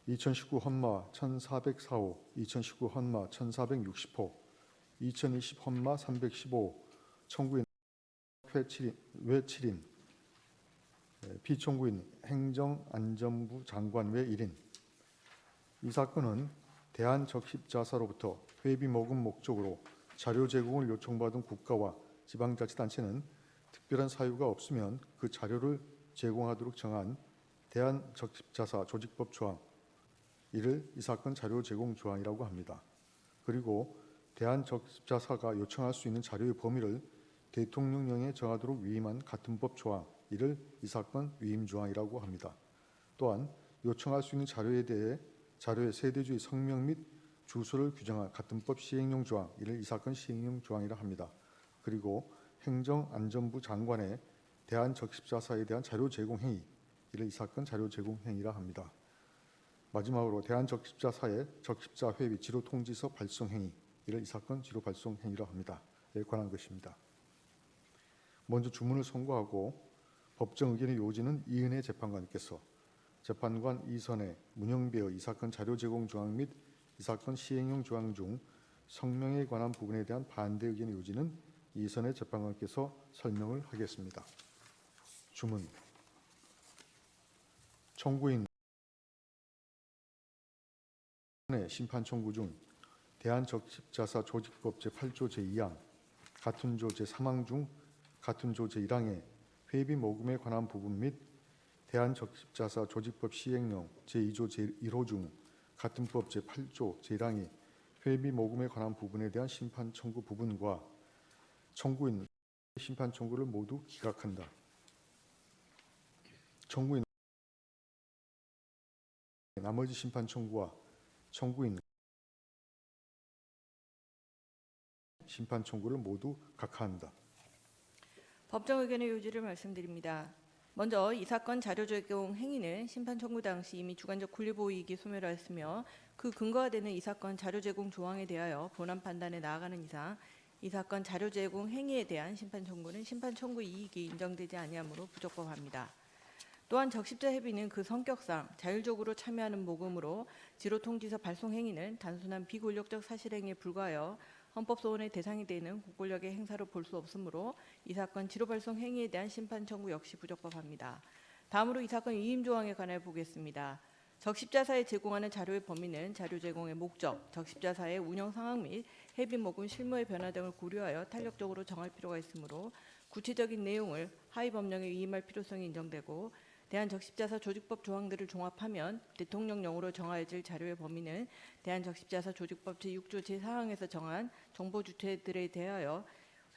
2019 헌마 1404호, 2019 헌마 1460호, 2020 헌마 315, 청구인 외 7인, 피청구인 행정안전부 장관 외 1인. 이 사건은 대한적십자사로부터 회비 모금 목적으로 자료 제공을 요청받은 국가와 지방자치단체는 특별한 사유가 없으면 그 자료를 제공하도록 정한 대한적십자사 조직법 조항, 이를 이 사건 자료 제공 조항이라고 합니다. 그리고 대한적십자사가 요청할 수 있는 자료의 범위를 대통령령에 정하도록 위임한 같은 법 조항, 이를 이 사건 위임 조항이라고 합니다. 또한 요청할 수 있는 자료에 대해 자료의 세대주의 성명 및 주소를 규정한 같은 법 시행령 조항, 이를 이 사건 시행령 조항이라 합니다. 그리고 행정안전부 장관의 대한적십자사에 대한 자료 제공 행위, 이를 이 사건 자료 제공 행위라 합니다. 마지막으로 대한적십자사의 적십자 회비 지로 통지서 발송 행위, 이를 이 사건 지로 발송 행위라 합니다. 에 관한 것입니다. 먼저 주문을 선고하고 법정 의견의 요지는 이은혜 재판관께서 재판관 이선의 문영배의 이 사건 자료 제공 조항 및 이 사건 시행령 조항 중 성명에 관한 부분에 대한 반대 의견의 요지는 이선의 재판관께서 설명을 하겠습니다. 주문. 청구인 심판 청구 중 대한적십자사 조직법 제8조 제2항, 같은 조 제3항 중 같은 조 제1항의 회비 모금에 관한 부분 및 대한적십자사 조직법 시행령 제2조 제1호 중 같은 법 제8조 제1항의 회비 모금에 관한 부분에 대한 심판 청구 부분과 청구인 심판 청구를 모두 기각한다. 청구인 나머지 심판 청구와 청구인 심판 청구를 모두 각하한다. 법정 의견의 요지를 말씀드립니다. 먼저 이 사건 자료 제공 행위는 심판 청구 당시 이미 주관적 권리보호 이익이 소멸하였으며 그 근거가 되는 이 사건 자료 제공 조항에 대하여 본안 판단에 나아가는 이상 이 사건 자료 제공 행위에 대한 심판 청구는 심판 청구 이익이 인정되지 아니하므로 부적법합니다. 또한 적십자 회비는 그 성격상 자율적으로 참여하는 모금으로 지로통지서 발송 행위는 단순한 비권력적 사실행위에 불과하여 헌법소원의 대상이 되는 국권력의 행사로 볼 수 없으므로 이 사건 지로발송 행위에 대한 심판 청구 역시 부적법합니다. 다음으로 이 사건 위임 조항에 관하여 보겠습니다. 적십자사에 제공하는 자료의 범위는 자료 제공의 목적, 적십자사의 운영 상황 및 회비 모금 실무의 변화 등을 고려하여 탄력적으로 정할 필요가 있으므로 구체적인 내용을 하위 법령에 위임할 필요성이 인정되고 대한적십자사 조직법 조항들을 종합하면 대통령령으로 정하여질 자료의 범위는 대한적십자사 조직법 제6조 제4항에서 정한 정보 주체들에 대하여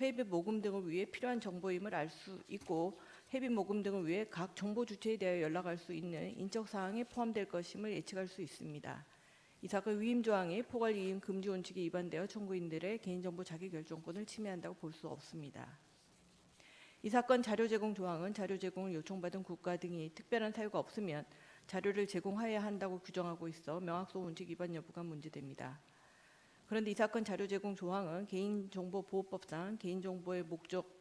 회비 모금 등을 위해 필요한 정보임을 알 수 있고 회비 모금 등을 위해 각 정보 주체에 대하여 연락할 수 있는 인적 사항에 포함될 것임을 예측할 수 있습니다. 이 사건 위임 조항이 포괄 위임 금지 원칙에 위반되어 청구인들의 개인정보 자기결정권을 침해한다고 볼 수 없습니다. 이 사건 자료 제공 조항은 자료 제공을 요청받은 국가 등이 특별한 사유가 없으면 자료를 제공해야 한다고 규정하고 있어 명확성 원칙 위반 여부가 문제됩니다. 그런데 이 사건 자료 제공 조항은 개인정보보호법상 개인정보의 목적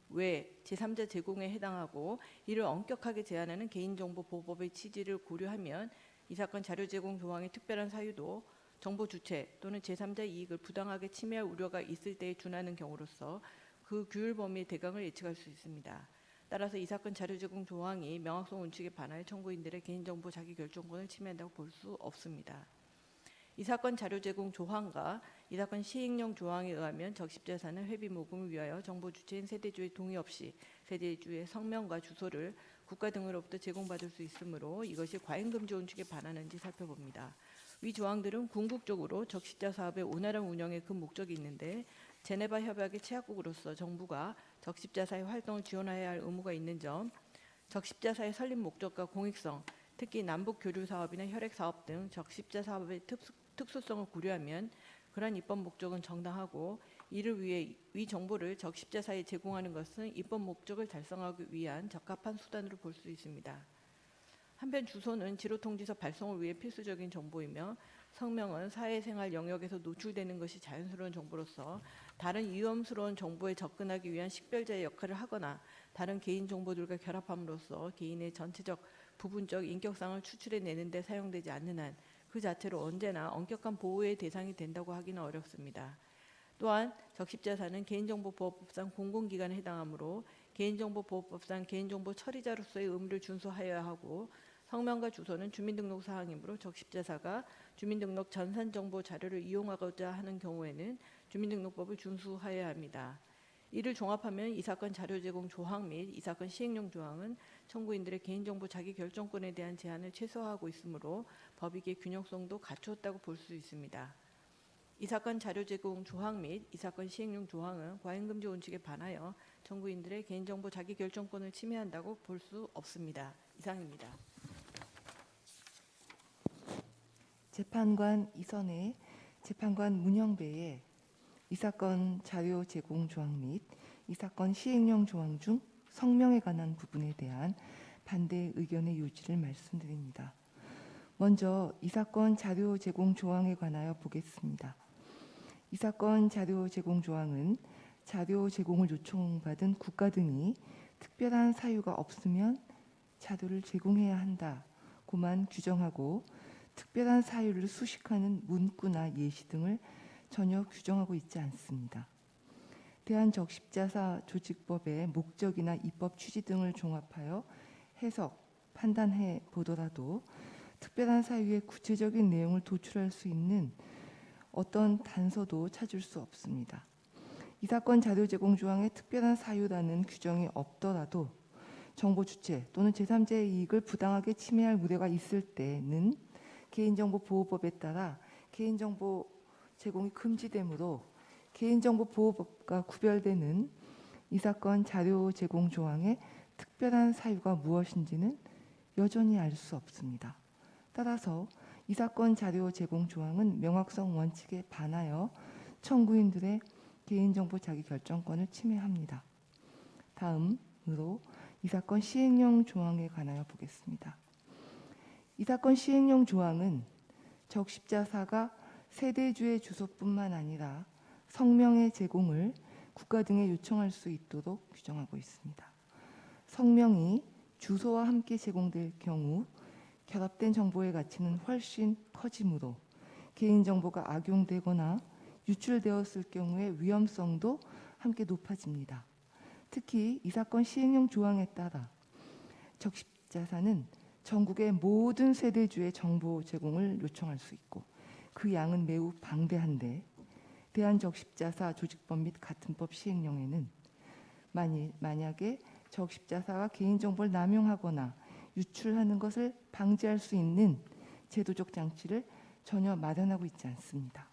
외 제3자 제공에 해당하고 이를 엄격하게 제한하는 개인정보보호법의 취지를 고려하면 이 사건 자료 제공 조항의 특별한 사유도 정보 주체 또는 제3자 이익을 부당하게 침해할 우려가 있을 때에 준하는 경우로서 그 규율 범위의 대강을 예측할 수 있습니다. 따라서 이 사건 자료 제공 조항이 명확성 원칙에 반하여 청구인들의 개인정보 자기결정권을 침해한다고 볼 수 없습니다. 이 사건 자료 제공 조항과 이 사건 시행령 조항에 의하면 적십자사는 회비 모금을 위하여 정보 주체인 세대주의 동의 없이 세대주의 성명과 주소를 국가 등으로부터 제공받을 수 있으므로 이것이 과잉금지 원칙에 반하는지 살펴봅니다. 위 조항들은 궁극적으로 적십자 사업의 원활한 운영에 그 목적이 있는데 제네바 협약의 채약국으로서 정부가 적십자사의 활동을 지원해야 할 의무가 있는 점, 적십자사의 설립 목적과 공익성, 특히 남북 교류 사업이나 혈액 사업 등 적십자 사업의 특수성을 고려하면 그러한 입법 목적은 정당하고 이를 위해 위 정보를 적십자사에 제공하는 것은 입법 목적을 달성하기 위한 적합한 수단으로 볼 수 있습니다. 한편 주소는 지로통지서 발송을 위해 필수적인 정보이며 성명은 사회생활 영역에서 노출되는 것이 자연스러운 정보로서 다른 위험스러운 정보에 접근하기 위한 식별자의 역할을 하거나 다른 개인 정보들과 결합함으로써 개인의 전체적 부분적 인격상을 추출해내는 데 사용되지 않는 한 그 자체로 언제나 엄격한 보호의 대상이 된다고 하기는 어렵습니다. 또한 적십자사는 개인정보보호법상 공공기관에 해당하므로 개인정보보호법상 개인정보 처리자로서의 의무를 준수하여야 하고 성명과 주소는 주민등록 사항이므로 적십자사가 주민등록 전산정보 자료를 이용하고자 하는 경우에는 주민등록법을 준수하여야 합니다. 이를 종합하면 이 사건 자료 제공 조항 및 이 사건 시행령 조항은 청구인들의 개인정보 자기결정권에 대한 제한을 최소화하고 있으므로 법익의 균형성도 갖추었다고 볼 수 있습니다. 이 사건 자료 제공 조항 및 이 사건 시행령 조항은 과잉금지 원칙에 반하여 청구인들의 개인정보 자기결정권을 침해한다고 볼 수 없습니다. 이상입니다. 재판관 이선의 재판관 문영배의 이 사건 자료 제공 조항 및 이 사건 시행령 조항 중 성명에 관한 부분에 대한 반대 의견의 요지를 말씀드립니다. 먼저 이 사건 자료 제공 조항에 관하여 보겠습니다. 이 사건 자료 제공 조항은 자료 제공을 요청받은 국가 등이 특별한 사유가 없으면 자료를 제공해야 한다고만 규정하고 특별한 사유를 수식하는 문구나 예시 등을 전혀 규정하고 있지 않습니다. 대한적십자사 조직법의 목적이나 입법 취지 등을 종합하여 해석, 판단해 보더라도 특별한 사유의 구체적인 내용을 도출할 수 있는 어떤 단서도 찾을 수 없습니다. 이 사건 자료 제공 조항에 특별한 사유라는 규정이 없더라도 정보 주체 또는 제3자의 이익을 부당하게 침해할 우려가 있을 때는 개인정보보호법에 따라 개인정보 제공이 금지되므로 개인정보보호법과 구별되는 이 사건 자료 제공 조항의 특별한 사유가 무엇인지는 여전히 알 수 없습니다. 따라서 이 사건 자료 제공 조항은 명확성 원칙에 반하여 청구인들의 개인정보 자기결정권을 침해합니다. 다음으로 이 사건 시행령 조항에 관하여 보겠습니다. 이 사건 시행령 조항은 적십자사가 세대주의 주소뿐만 아니라 성명의 제공을 국가 등에 요청할 수 있도록 규정하고 있습니다. 성명이 주소와 함께 제공될 경우 결합된 정보의 가치는 훨씬 커지므로 개인정보가 악용되거나 유출되었을 경우의 위험성도 함께 높아집니다. 특히 이 사건 시행령 조항에 따라 적십자사는 전국의 모든 세대주의 정보 제공을 요청할 수 있고 그 양은 매우 방대한데 대한적십자사 조직법 및 같은 법 시행령에는 만약에 적십자사가 개인정보를 남용하거나 유출하는 것을 방지할 수 있는 제도적 장치를 전혀 마련하고 있지 않습니다.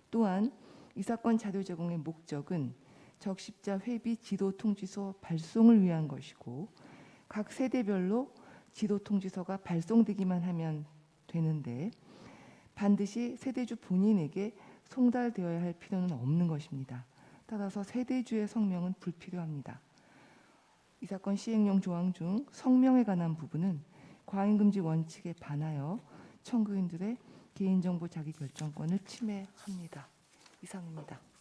또한 이 사건 자료 제공의 목적은 적십자 회비 지도 통지서 발송을 위한 것이고 각 세대별로 지도 통지서가 발송되기만 하면 되는데 반드시 세대주 본인에게 송달되어야 할 필요는 없는 것입니다. 따라서 세대주의 성명은 불필요합니다. 이 사건 시행령 조항 중 성명에 관한 부분은 과잉금지 원칙에 반하여 청구인들의 개인정보 자기결정권을 침해합니다. 이상입니다.